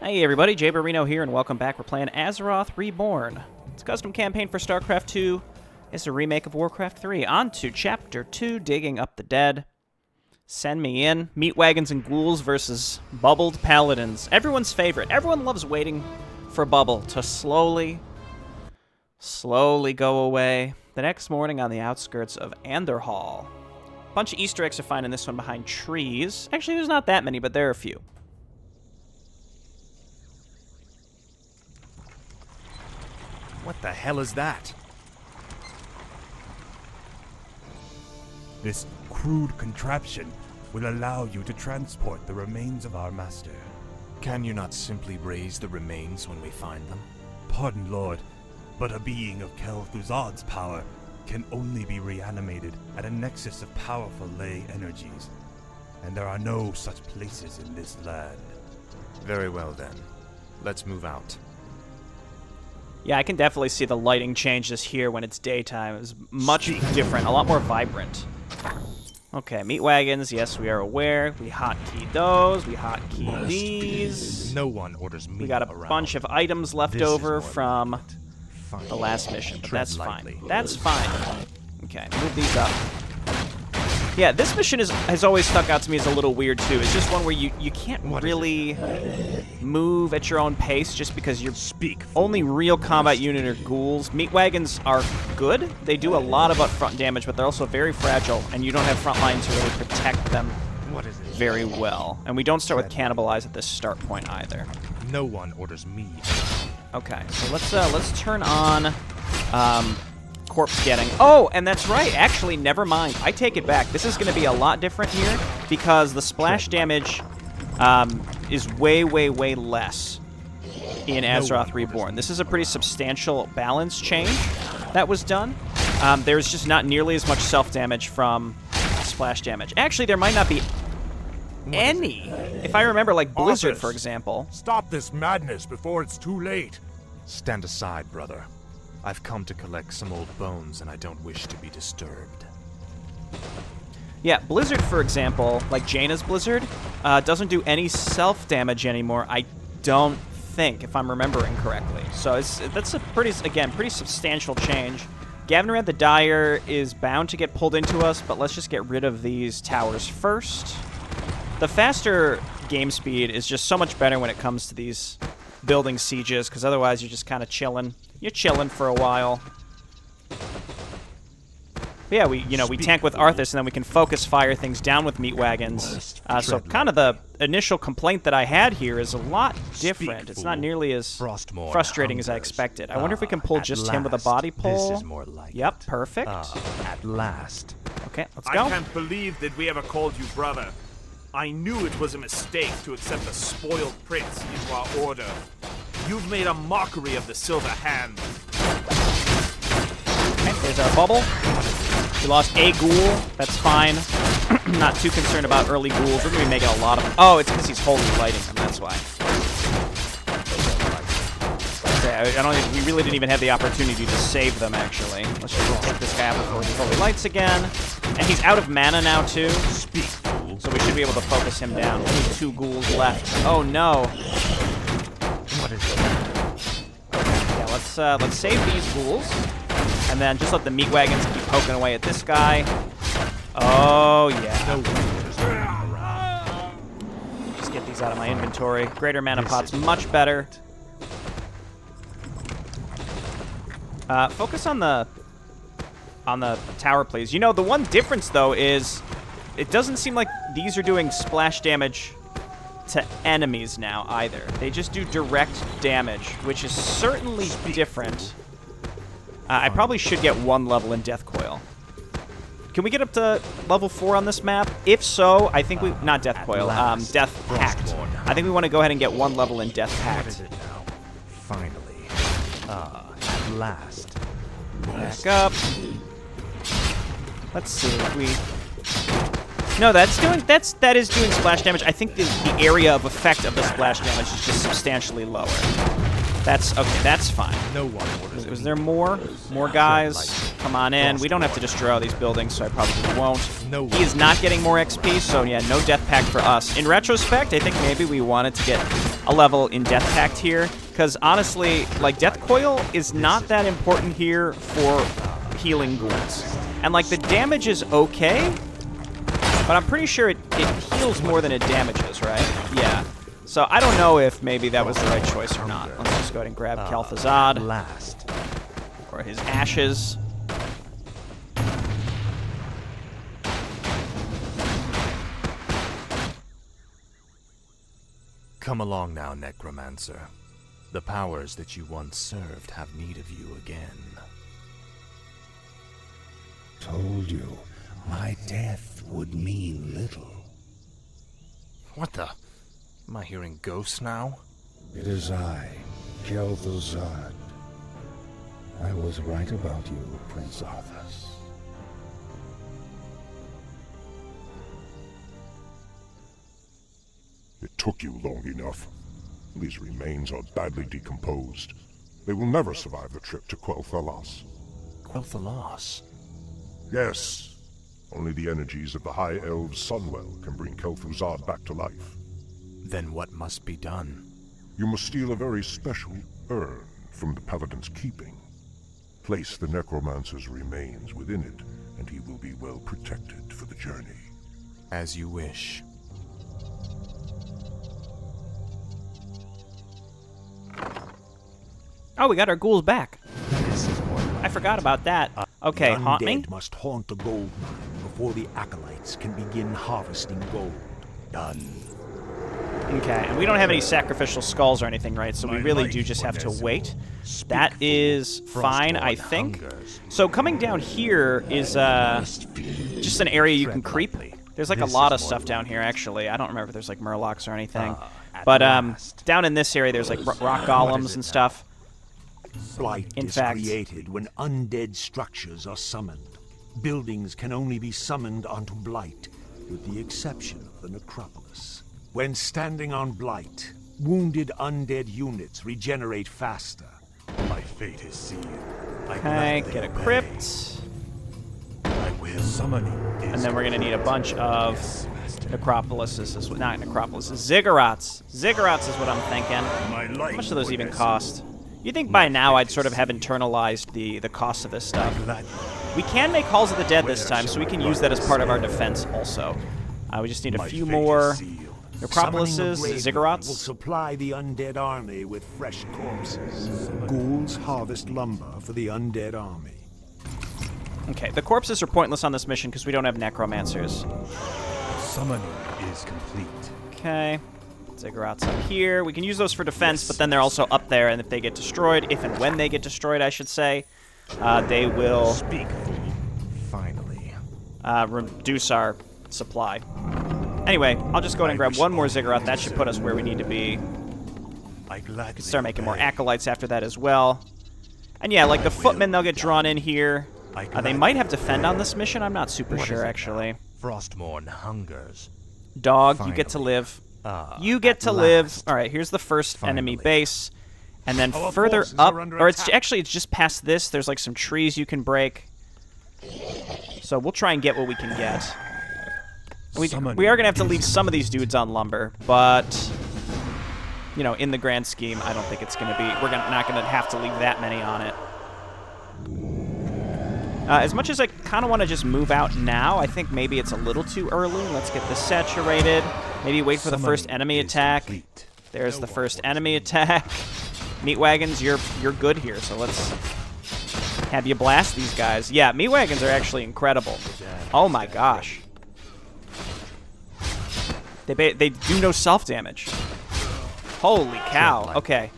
Hey everybody, Jay Barino here, and welcome back. We're playing Azeroth Reborn. It's a custom campaign for StarCraft 2. It's a remake of Warcraft 3. On to Chapter 2, Digging Up the Dead. Send me in. Meat wagons and ghouls versus bubbled paladins. Everyone's favorite. Everyone loves waiting for Bubble to slowly go away. The next morning on the outskirts of Andorhal. A bunch of Easter eggs to find in this one behind trees. Actually, there's not that many, but there are a few. What the hell is that? This crude contraption will allow you to transport the remains of our master. Can you not simply raise the remains when we find them? Pardon, Lord, but a being of Kel'Thuzad's power can only be reanimated at a nexus of powerful ley energies, and there are no such places in this land. Very well then. Let's move out. Yeah, I can definitely see the lighting changes here when it's daytime. It's much different, a lot more vibrant. Okay, meat wagons, yes, we are aware. We hotkeyed those, we hotkeyed these. No one orders me. We got a bunch of items left over from the last mission, but that's fine. That's fine. Okay, move these up. Yeah, this mission has always stuck out to me as a little weird, too. It's just one where you can't really move at your own pace just because your only real combat unit are ghouls. Meat wagons are good. They do a lot of upfront damage, but they're also very fragile, and you don't have front line to really protect them very well. And we don't start with Cannibalize at this start point either. No one orders me. Okay, so let's turn on corpse getting. Oh, and that's right. Actually, never mind. I take it back. This is going to be a lot different here because the splash damage is way less in Azeroth Reborn. This is a pretty substantial balance change that was done. There's just not nearly as much self-damage from splash damage. Actually, there might not be any. If I remember, like Blizzard, for example. Stop this madness before it's too late. Stand aside, brother. I've come to collect some old bones, and I don't wish to be disturbed. Yeah, Blizzard, for example, like Jaina's Blizzard, doesn't do any self-damage anymore, I don't think, if I'm remembering correctly. So that's a pretty substantial change. Gavinrad the Dyer is bound to get pulled into us, but let's just get rid of these towers first. The faster game speed is just so much better when it comes to these building sieges, because otherwise you're just kind of chilling. You're chilling for a while. But yeah, we tank with Arthas, and then we can focus fire things down with meat wagons. So kind of the initial complaint that I had here is a lot different. It's not nearly as frustrating as I expected. I wonder if we can pull just him with a body pull. Yep, perfect. At last. Okay, let's go. I can't believe that we ever called you brother. I knew it was a mistake to accept a spoiled prince into our order. You've made a mockery of the Silver Hand. Okay, there's our bubble. We lost a ghoul. That's fine. Not too concerned about early ghouls. We're going to be making a lot of... Oh, it's because he's holy lighting them. That's why. Okay, we really didn't even have the opportunity to save them, actually. Let's just take this guy out before he holy lights again. And he's out of mana now, too. So we should be able to focus him down. Only 2 ghouls left. Oh, no. What is it? Yeah, let's save these ghouls. And then just let the meat wagons keep poking away at this guy. Oh, yeah. Just get these out of my inventory. Greater mana pot's much better. Focus on the tower, please. You know, the one difference, though, is it doesn't seem like these are doing splash damage to enemies now, either. They just do direct damage, which is certainly different. I probably should get 1 level in Death Coil. Can we get up to level 4 on this map? If so, I think we... Not Death Coil, Death Pact. I think we want to go ahead and get 1 level in Death Pact. What is it now? Finally. At last. Back up. Let's see if we... No, that is doing splash damage. I think the area of effect of the splash damage is just substantially lower. That's okay. That's fine. No one. Was there more? More guys? Come on in. We don't have to destroy all these buildings, so I probably won't. He is not getting more XP, so yeah, no death pack for us. In retrospect, I think maybe we wanted to get a level in Death Pact here, because honestly, like, Death Coil is not that important here for healing ghouls. And, like, the damage is okay, but I'm pretty sure it heals more than it damages, right? Yeah. So I don't know if maybe that was the right choice or not. Let's just go ahead and grab Kel'Thuzad. Last. Or his ashes. Come along now, Necromancer. The powers that you once served have need of you again. Told you, my death would mean little. What the? Am I hearing ghosts now? It is I, Kel'Thuzad. I was right about you, Prince Arthas. It took you long enough. These remains are badly decomposed. They will never survive the trip to Quel'Thalas. Quel'Thalas? Yes. Only the energies of the High Elves' Sunwell can bring Kel'Thuzad back to life. Then what must be done? You must steal a very special urn from the Paladin's keeping. Place the Necromancer's remains within it, and he will be well protected for the journey. As you wish. Oh, we got our ghouls back. I forgot about that. Okay, haunt me. Undead must haunt the gold mine before the acolytes can begin harvesting gold. Done. Okay, and we don't have any sacrificial skulls or anything, right? So we really do just have to wait. That is fine, I think. So coming down here is just an area you can creep. There's like a lot of stuff down here, actually. I don't remember if there's like murlocs or anything. But down in this area, there's like rock golems and stuff. Blight is created when undead structures are summoned. Buildings can only be summoned onto Blight, with the exception of the necropolis. When standing on Blight, wounded undead units regenerate faster. My fate is sealed. Okay, get a crypt. Summoning And then we're going to need a bunch of necropolises. Not necropolises, ziggurats. Ziggurats is what I'm thinking. How much do those even cost? You'd think by now I'd sort of have internalized the cost of this stuff. We can make Halls of the Dead this time, so we can use that as part of our defense also. We just need a few more necropolises, Will ziggurats. supply the undead army with fresh corpses. Ghouls harvest lumber for the undead army. Okay, the corpses are pointless on this mission because we don't have necromancers. Summoning is complete. Okay. Ziggurats up here. We can use those for defense, but then they're also up there, and if they get destroyed, if and when they get destroyed, I should say, they will Finally. reduce our supply. Anyway, I'll just go ahead and grab one more ziggurat. That should put us where we need to be. Start making more acolytes after that as well. And yeah, like the footmen, they'll get drawn in here. They might have defend on this mission. I'm not super sure, actually. Frostmourne hungers. Dog, you get to live. You get to live. All right, here's the first enemy base. And then further up, or it's just past this. There's like some trees you can break. So we'll try and get what we can get. We are going to have to leave some of these dudes on lumber, but, you know, in the grand scheme, I don't think it's going to be, not going to have to leave that many on it. As much as I kind of want to just move out now, I think maybe it's a little too early. Let's get this saturated. Maybe wait for the first enemy attack. There's the first enemy attack. Meat wagons, you're good here, so let's have you blast these guys. Yeah, meat wagons are actually incredible. Oh my gosh. They do no self-damage. Holy cow. Okay.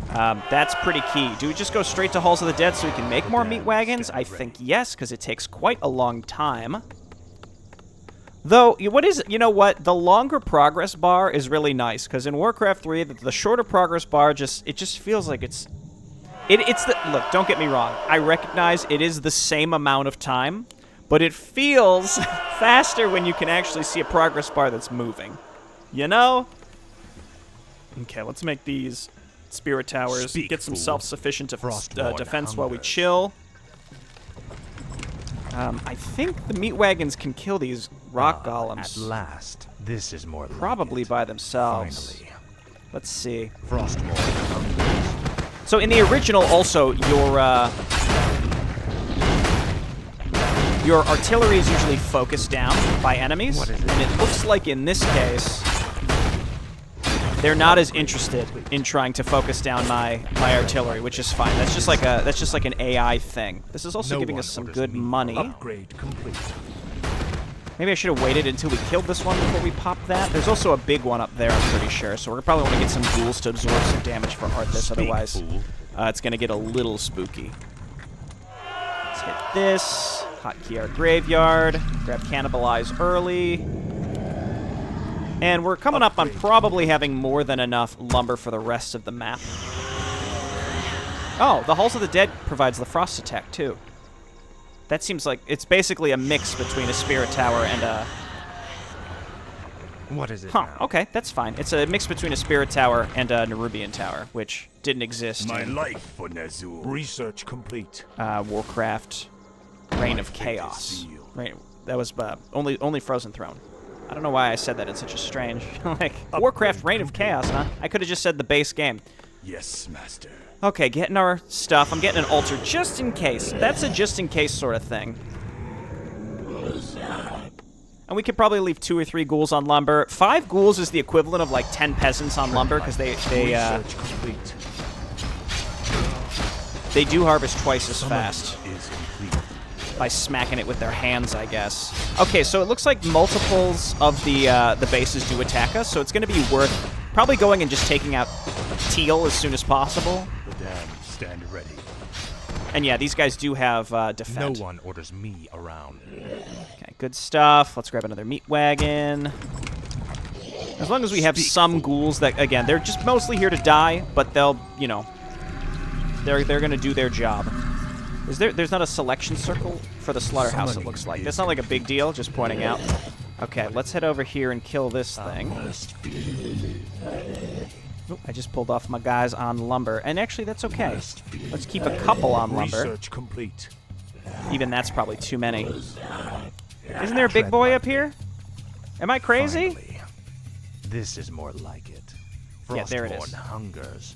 That's pretty key. Do we just go straight to Halls of the Dead so we can make more meat wagons? I think yes, because it takes quite a long time. Though, you know what? The longer progress bar is really nice, because in Warcraft 3, the shorter progress bar just feels like it's look, don't get me wrong. I recognize it is the same amount of time, but it feels faster when you can actually see a progress bar that's moving. You know? Okay, let's make these spirit towers. Get some self-sufficient defense while we chill. I think the meat wagons can kill these rock golems. At last, this is more probably like by themselves. Finally. Let's see. Frostmourne. So in the original, also, your artillery is usually focused down by enemies, and it looks like in this case, they're not as interested in trying to focus down my artillery, which is fine. That's just like an AI thing. This is also giving us some good money. Upgrade complete. Maybe I should have waited until we killed this one before we pop that. There's also a big one up there, I'm pretty sure, so we're probably want to get some ghouls to absorb some damage for Arthas, otherwise it's going to get a little spooky. Let's hit this. Hotkey our graveyard. Grab Cannibalize early. And we're coming up on probably having more than enough lumber for the rest of the map. Oh, the Halls of the Dead provides the frost attack, too. That seems like it's basically a mix between a Spirit Tower and a... What is it Huh, now? okay, that's fine. It's a mix between a Spirit Tower and a Nerubian Tower, which didn't exist in life for Ner'zhul. Research complete. Warcraft Reign of Chaos. That was only Frozen Throne. I don't know why I said that in such a strange... like, Warcraft Reign of Chaos, huh? I could have just said the base game. Yes, master. Okay, getting our stuff. I'm getting an altar just in case. That's a just in case sort of thing. And we could probably leave 2 or 3 ghouls on lumber. 5 ghouls is the equivalent of like 10 peasants on lumber because they do harvest twice as fast by smacking it with their hands, I guess. Okay, so it looks like multiples of the bases do attack us, so it's going to be worth probably going and just taking out teal as soon as possible. The damned stand ready. And yeah, these guys do have defend. No one orders me around. Okay, good stuff. Let's grab another meat wagon. As long as we have some ghouls that, again, they're just mostly here to die, but they'll, you know, they're going to do their job. There's not a selection circle for the slaughterhouse, it looks like. That's not like a big deal, just pointing out. Okay, let's head over here and kill this thing. Oop, I just pulled off my guys on lumber. And actually, that's okay. Let's keep a couple on lumber. Research complete. Even that's probably too many. Isn't there a big boy up here? Am I crazy? Finally. This is more like it. Yeah, there it is. Frostmourne hungers.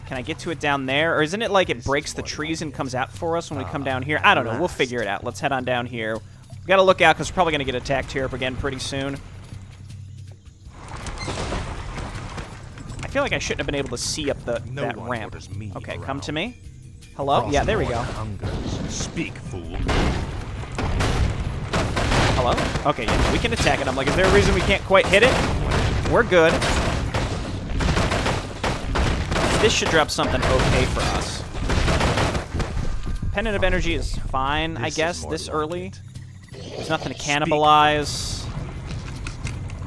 Can I get to it down there? Or isn't it like it breaks the trees and comes out for us when we come down here? I don't know. We'll figure it out. Let's head on down here. We gotta look out because we're probably gonna get attacked here up again pretty soon. I feel like I shouldn't have been able to see up that ramp. Okay, come to me. Hello? Yeah, there we go. Speak, fool. Hello? Okay, yeah, we can attack it. I'm like, is there a reason we can't quite hit it? We're good. This should drop something okay for us. Pendant of Energy is fine, I guess, this early. There's nothing to cannibalize.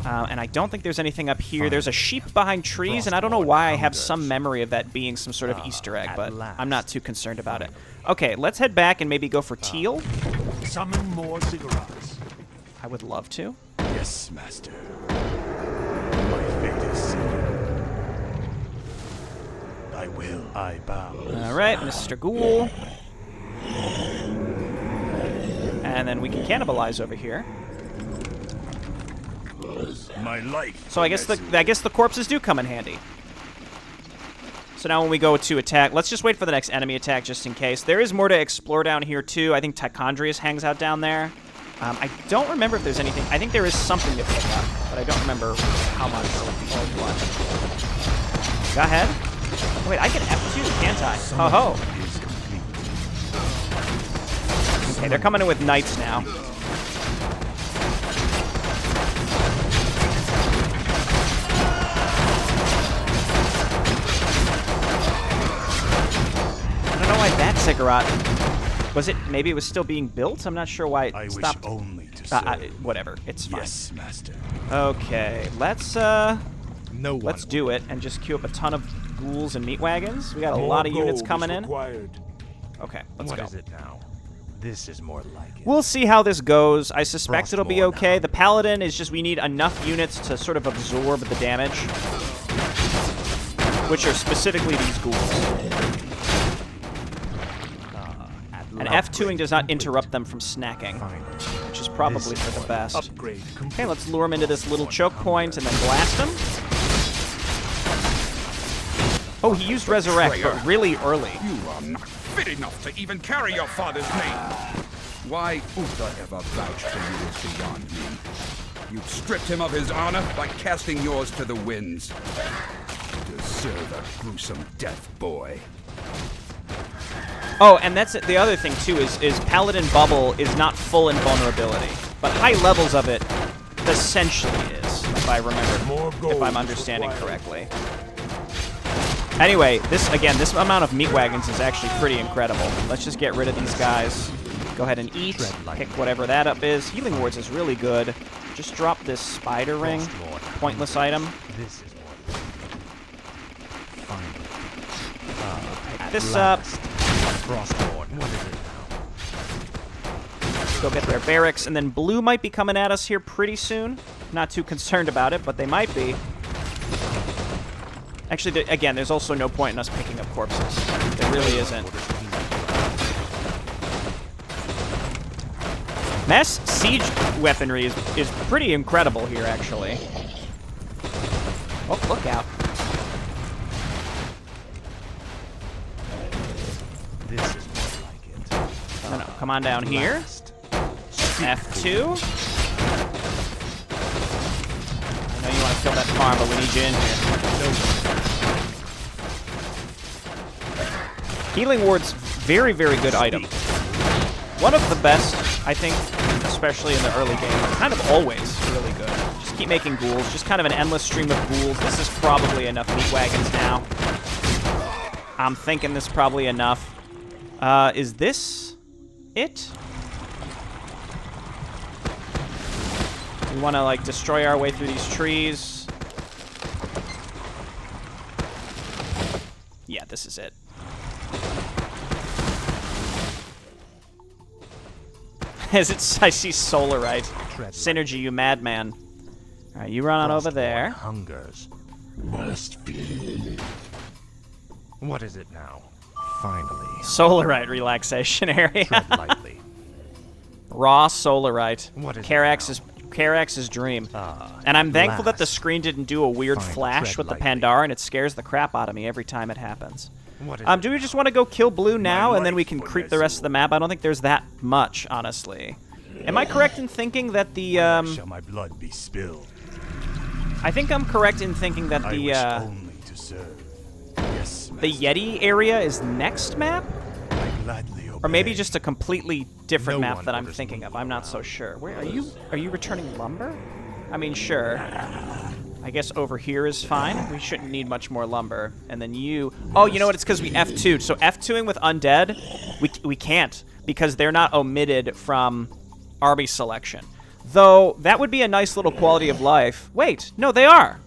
And I don't think there's anything up here. There's a sheep behind trees, and I don't know why I have some memory of that being some sort of Easter egg, but I'm not too concerned about it. Okay, let's head back and maybe go for teal. Summon more ziggurats. I would love to. Yes, master. My fate is sealed. I will. I bow. All right, Mr. Ghoul. And then we can cannibalize over here. My life. So I guess the corpses do come in handy. So now when we go to attack, let's just wait for the next enemy attack just in case. There is more to explore down here too. I think Tichondrius hangs out down there. I don't remember if there's anything. I think there is something to pick up, but I don't remember how much or what. Go ahead. Wait, I can F2, can't I? Ho ho. Okay, they're coming in with knights now. I don't know why that ziggurat... Was it... Maybe it was still being built? I'm not sure why it stopped. I wish only to serve. Whatever. It's fine. Yes, master. Okay, let's do it and just queue up a ton of ghouls and meat wagons. We got a lot of units coming in. Okay, let's go. What is it now? This is more like it. We'll see how this goes. I suspect it'll be okay. The paladin is just we need enough units to sort of absorb the damage, which are specifically these ghouls. And F2ing does not interrupt them from snacking, which is probably for the best. Upgrade complete. Okay, let's lure him into this little choke point and then blast him. Oh, he used Resurrect, but really early. You are not fit enough to even carry your father's name. Why Uther ever vouched for you is beyond me. You've stripped him of his honor by casting yours to the winds. You deserve a gruesome death, boy. Oh, and that's the other thing too is Paladin Bubble is not full invulnerability, but high levels of it essentially is, if I remember, if I'm understanding correctly. Anyway, this amount of meat wagons is actually pretty incredible. Let's just get rid of these guys. Go ahead and eat, pick whatever that up is. Healing Wards is really good. Just drop this spider ring, pointless item. This is more. Pick this up. Frostborn. What is it now? Go get their barracks, and then blue might be coming at us here pretty soon. Not too concerned about it, but they might be. Actually, again, there's also no point in us picking up corpses. There really isn't. Mass siege weaponry is pretty incredible here, actually. Oh, look out. This is more like it. No, come on down here. F2. I know you want to kill that farm, but we need you in here. Healing Ward's very, very good item. One of the best, I think, especially in the early game. Kind of always really good. Just keep making ghouls. Just kind of an endless stream of ghouls. This is probably enough meat wagons now. I'm thinking this is probably enough. Is this it? We want to, like, destroy our way through these trees. Yeah, this is it. I see Solarite. Synergy, you madman. Alright, you run on over there. Hungers. Must be. What is it now? Finally. Solarite relaxation area. Tread lightly. Raw Solarite. What is Karax's dream. And I'm thankful that the screen didn't do a weird flash with the Pandaren. It scares the crap out of me every time it happens. Do we just want to go kill blue now, and then we can creep the rest of the map? I don't think there's that much, honestly. Am I correct in thinking that the Shall my blood be spilled? I think I'm correct in thinking that I wish only to serve. Yes, the Yeti area is next map? I gladly obey. Or maybe just a completely different map that I'm thinking of. I'm not so sure. Where are you? Are you returning lumber? I mean, sure. I guess over here is fine. We shouldn't need much more lumber. And then you... Oh, you know what? It's because we F2'd. So F2ing with Undead, we can't. Because they're not omitted from army selection. Though, that would be a nice little quality of life. Wait, no, they are.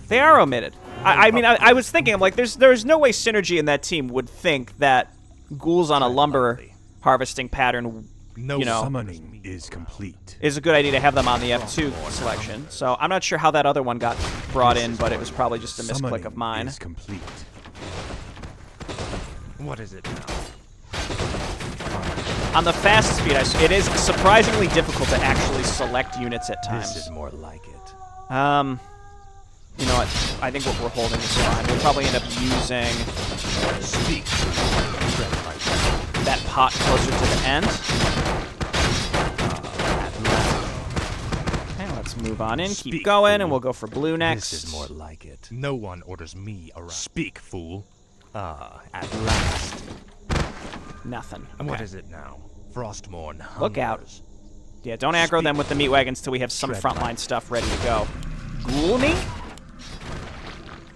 They are omitted. I mean, I was thinking, I'm like, there's no way Synergy in that team would think that ghouls on a lumber harvesting pattern, you know, summoning is complete. Is a good idea to have them on the F2 selection. So I'm not sure how that other one got brought in, but it was probably just a misclick of mine. Is complete. What is it now? On the fast speed, it is surprisingly difficult to actually select units at times. This is more like it. You know what? I think what we're holding is fine. We'll probably end up using that pot closer to the end. Okay, let's move on in. Keep going, and we'll go for blue next. This is more like it. No one orders me around. Speak, fool. At last. Nothing. And what is it now? Frostborn. Look out. Yeah, don't aggro them with the meat wagons till we have some frontline stuff ready to go. Ghoul me?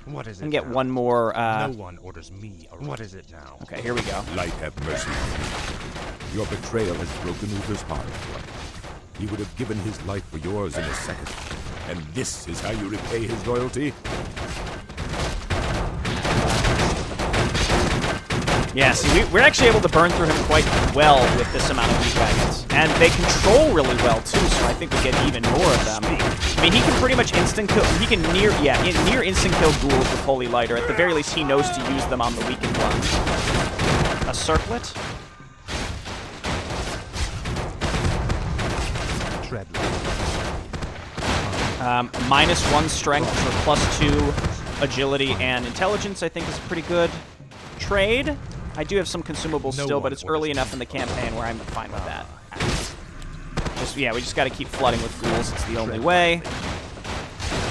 What is it? And get one more. No one orders me. What is it now? Okay, here we go. Light have mercy. Your betrayal has broken Uther's heart. He would have given his life for yours in a second. And this is how you repay his loyalty? Yeah, see, we're actually able to burn through him quite well with this amount of meat wagons. And they control really well, too, so I think we get even more of them. I mean, he can pretty much instant kill... He can near instant kill ghouls with Holy Light, or at the very least, he knows to use them on the weakened ones. A circlet? -1 strength for +2 agility and intelligence, I think, is a pretty good trade. I do have some consumables still, but it's early enough in the campaign where I'm fine with that. Yeah, we just got to keep flooding with ghouls. It's the only way.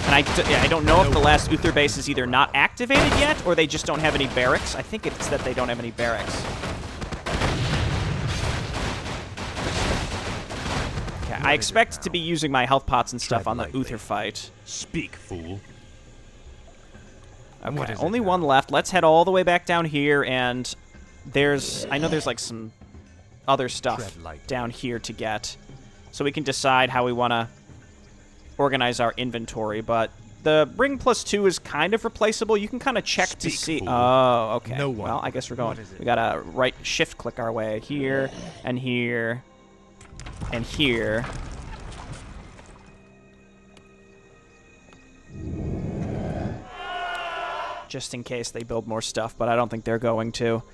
And I don't know if the last Uther base is either not activated yet, or they just don't have any barracks. I think it's that they don't have any barracks. Okay, I expect to be using my health pots and stuff on the Uther fight. Speak, fool. Okay, only one left. Let's head all the way back down here, and I know there's like some other stuff down here to get. So we can decide how we want to organize our inventory, but the ring +2 is kind of replaceable. You can kind of check to see. Fool. Oh, okay. No one. Well, I guess we're going. We gotta right shift click our way here and here and here. Just in case they build more stuff, but I don't think they're going to.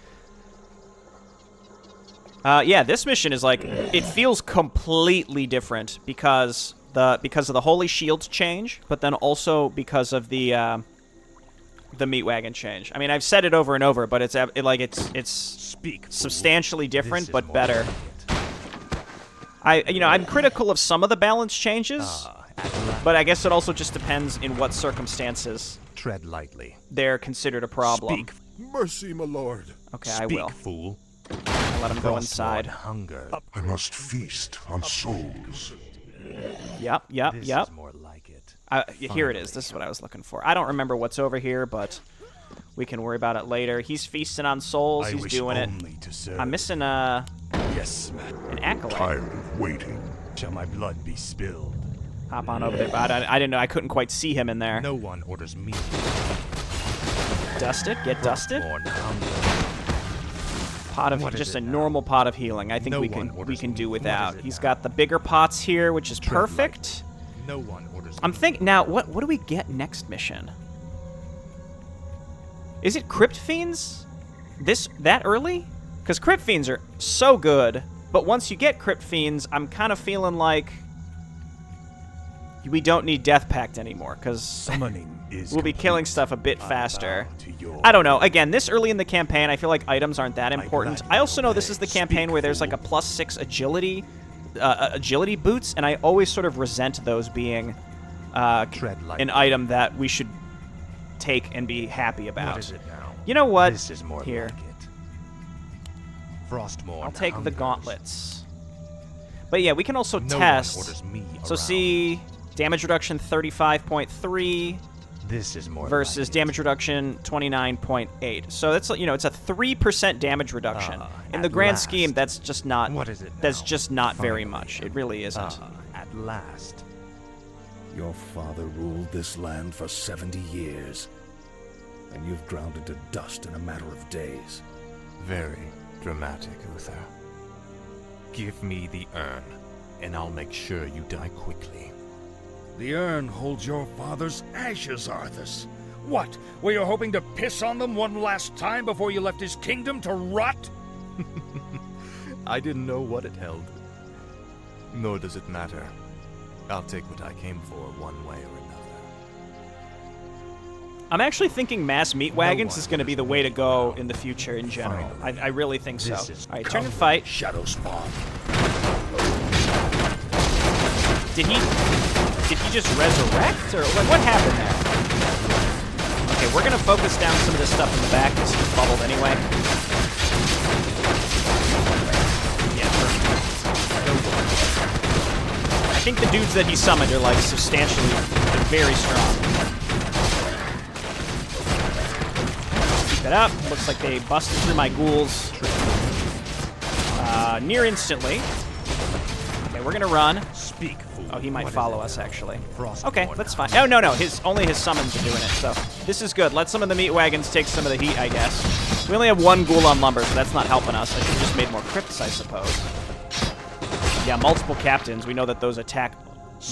Yeah, this mission is like, it feels completely different because of the Holy Shield change, but then also because of the meat wagon change. I mean, I've said it over and over, but it's substantially different, but better. I'm critical of some of the balance changes, but I guess it also just depends in what circumstances. Tread lightly. They're considered a problem. Speak. Mercy, my lord. Okay, Speak, I will. Fool. I'll let him go inside. Hunger. I must feast on souls. Yep. This is more like it. Here it is. This is what I was looking for. I don't remember what's over here, but we can worry about it later. He's feasting on souls. He's doing it. I'm missing Yes, an acolyte. Tired of waiting. Shall my blood be spilled? Hop on over there, but I didn't know. I couldn't quite see him in there. No one orders me. Dusted. Get dusted. Born hunger. Pot of just a normal pot of healing. I think we can do without. He's got the bigger pots here, which is perfect. No one orders. I'm thinking now. What do we get next mission? Is it Crypt Fiends? That early? Because Crypt Fiends are so good, but once you get Crypt Fiends, I'm kind of feeling like we don't need Death Pact anymore, because we'll be killing stuff a bit faster. I don't know. Again, this early in the campaign, I feel like items aren't that important. I also know this is the campaign where there's like a +6 agility boots, and I always sort of resent those being an item that we should take and be happy about. What is it now? You know what? This is more here. like it. Frostmourne. I'll take the hungers. gauntlets. But yeah, we can also No test. one orders me So around. see, damage reduction 35.3 This is more versus like damage reduction 29.8. So that's, it's a 3% damage reduction. In the at grand last. scheme, that's just not. What is it That's now? just not very Finally. much. It really isn't. At last. Your father ruled this land for 70 years, and you've ground it to dust in a matter of days. Very dramatic, Uther. Give me the urn, and I'll make sure you die quickly. The urn holds your father's ashes, Arthas. What, were you hoping to piss on them one last time before you left his kingdom to rot? I didn't know what it held. Nor does it matter. I'll take what I came for one way or another. I'm actually thinking mass meat wagons is going to be the way to go in the future in general. I really think so. All right, turn and fight. Shadow Spawn. Did he just resurrect, or what happened there? Okay, we're gonna focus down some of this stuff in the back because he's bubbled anyway. Yeah, perfect. I think the dudes that he summoned are like substantially, they're very strong. Keep it up. Looks like they busted through my ghouls near instantly. Okay, we're gonna run. Speak, fool. Oh, he might What is follow it us, now? actually. Frostmourne Okay, that's fine. Oh, no. Only his summons are doing it, so this is good. Let some of the meat wagons take some of the heat, I guess. We only have one ghoul on lumber, so that's not helping us. I should have just made more crypts, I suppose. Yeah, multiple captains. We know that those attack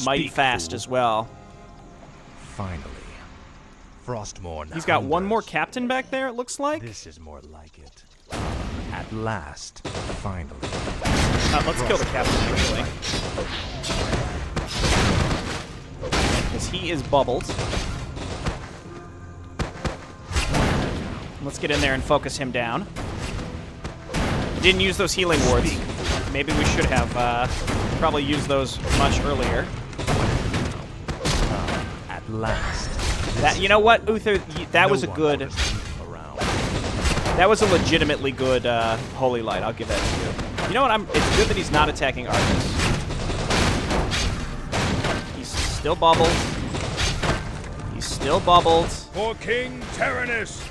mighty fast fool. as well. Finally. Frostmourne. He's got one hungers. more captain back there, it looks like. This is more like it. At last. Finally. Let's kill the captain quickly. because he is bubbled. Let's get in there and focus him down. Didn't use those healing wards. Maybe we should have probably used those much earlier. At last. That, you know what, Uther? That was a good... That was a legitimately good Holy Light. I'll give that to you. You know what? It's good that he's not attacking Arthas. He's still bubbled. He's still bubbled. For King Tyrannus!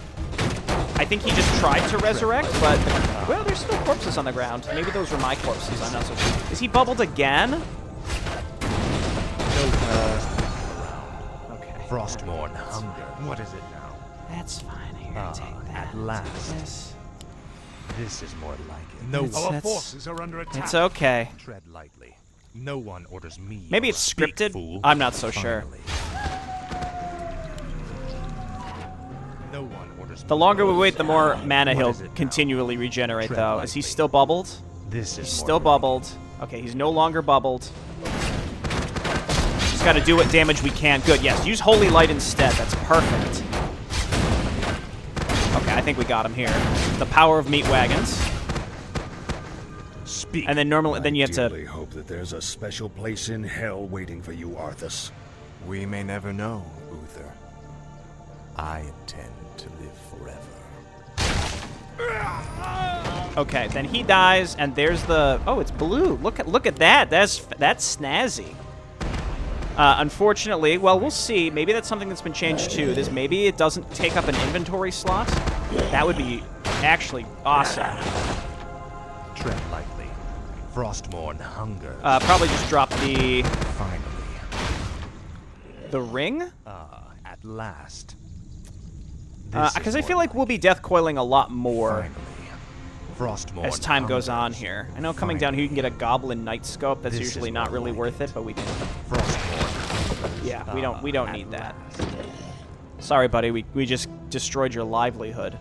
I think he just tried to resurrect, but... Well, there's still corpses on the ground. Maybe those were my corpses. I'm not so sure. Is he bubbled again? Okay. Frostmourne hunger. What is it now? That's fine. Here, take that. At last. This is more like it. No Our forces are under attack. It's okay. Tread lightly. No one orders me. Maybe it's scripted. Fool. I'm not so sure. No one orders. The longer we wait, the more mana he'll continually regenerate, though. Is he still bubbled? This is He's still bubbled. Okay, he's no longer bubbled. Just gotta do what damage we can. Good, yes. Use Holy Light instead. That's perfect. Okay, I think we got him here. The power of meat wagons. Speak. And then normally, then you have I to... hope that there's a special place in hell waiting for you, Arthas. We may never know, Uther. I intend to live forever. Okay, then he dies, and there's the... Oh, it's blue. Look at that. That's snazzy. Unfortunately, well, we'll see. Maybe that's something that's been changed too. Maybe it doesn't take up an inventory slot. That would be actually awesome. Tread lightly. Frostmourne hunger. Probably just drop the Finally. ring. At last. Because I feel like we'll be death coiling a lot more Frostmourne as time goes on here. I know coming down here you can get a Goblin Night Scope. That's usually not really worth it, but we can. Yeah, we don't need that. Sorry, buddy. We just destroyed your livelihood.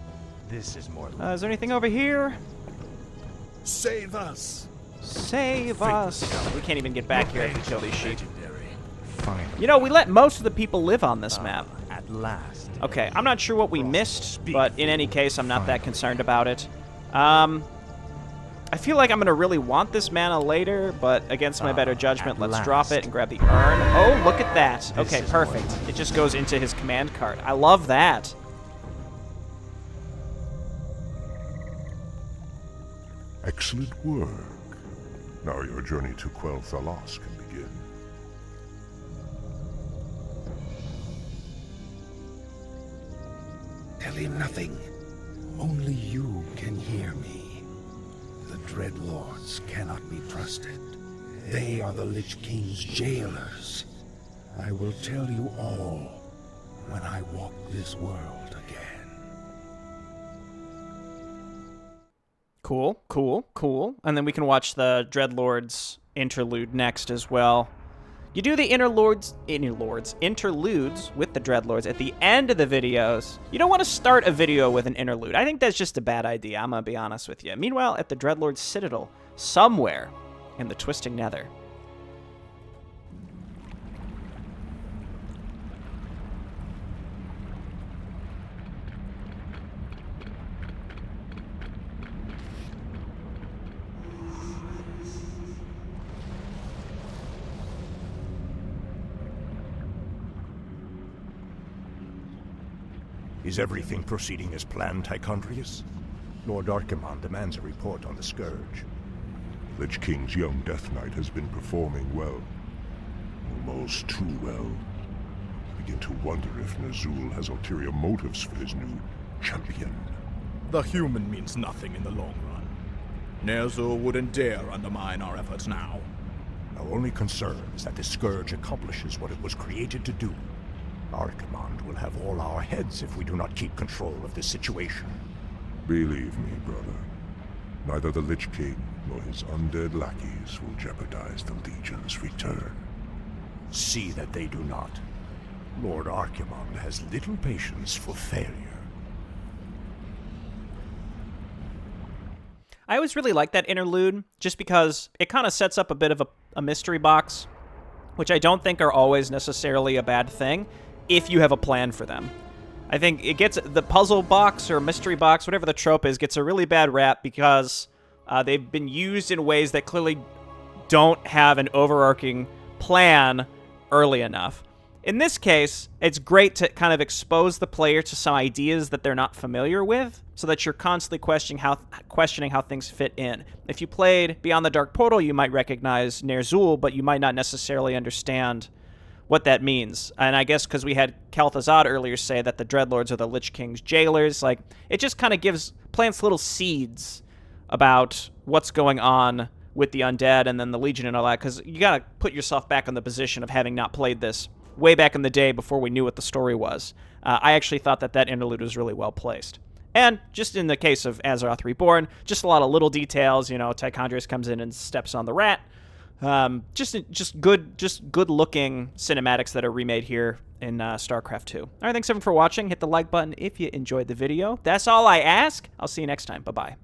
This is more. Is there anything over here? Save us! Save us! We can't even get back here if we kill these sheep. Finally. You know, we let most of the people live on this map. At last. Okay, I'm not sure what we missed, but in any case, I'm not that concerned about it. I feel like I'm going to really want this mana later, but against my better judgment, let's drop it and grab the urn. Oh, look at that. Okay, perfect. It just goes into his command card. I love that. Excellent work. Now your journey to Quel'Thalas can begin. Tell him nothing. Only you can hear me. The Dreadlords cannot be trusted. They are the Lich King's jailers. I will tell you all when I walk this world again. Cool, cool, cool. And then we can watch the Dreadlords interlude next as well. You do the interludes with the Dreadlords at the end of the videos. You don't want to start a video with an interlude. I think that's just a bad idea, I'm going to be honest with you. Meanwhile, at the Dreadlords Citadel, somewhere in the Twisting Nether. Is everything proceeding as planned, Tychondrius? Lord Archimonde demands a report on the Scourge. Lich King's young Death Knight has been performing well. Almost too well. I begin to wonder if Ner'zhul has ulterior motives for his new champion. The human means nothing in the long run. Ner'zhul wouldn't dare undermine our efforts now. Our only concern is that the Scourge accomplishes what it was created to do. Archimonde will have all our heads if we do not keep control of this situation. Believe me, brother. Neither the Lich King nor his undead lackeys will jeopardize the Legion's return. See that they do not. Lord Archimonde has little patience for failure. I always really like that interlude, just because it kind of sets up a bit of a mystery box. which I don't think are always necessarily a bad thing if you have a plan for them. I think it gets the puzzle box or mystery box, whatever the trope is, gets a really bad rap because they've been used in ways that clearly don't have an overarching plan early enough. In this case, it's great to kind of expose the player to some ideas that they're not familiar with so that you're constantly questioning how things fit in. If you played Beyond the Dark Portal, you might recognize Ner'zhul, but you might not necessarily understand what that means. And I guess because we had Kel'Thuzad earlier say that the Dreadlords are the Lich King's jailers, like, it just kind of plants little seeds about what's going on with the Undead and then the Legion and all that, because you gotta put yourself back in the position of having not played this way back in the day before we knew what the story was. I actually thought that interlude was really well placed. And just in the case of Azeroth Reborn, just a lot of little details. You know, Tychondrius comes in and steps on the rat. Just good looking cinematics that are remade here in StarCraft 2. All right, thanks everyone for watching. Hit the like button if you enjoyed the video. That's all I ask. I'll see you next time. Bye-bye.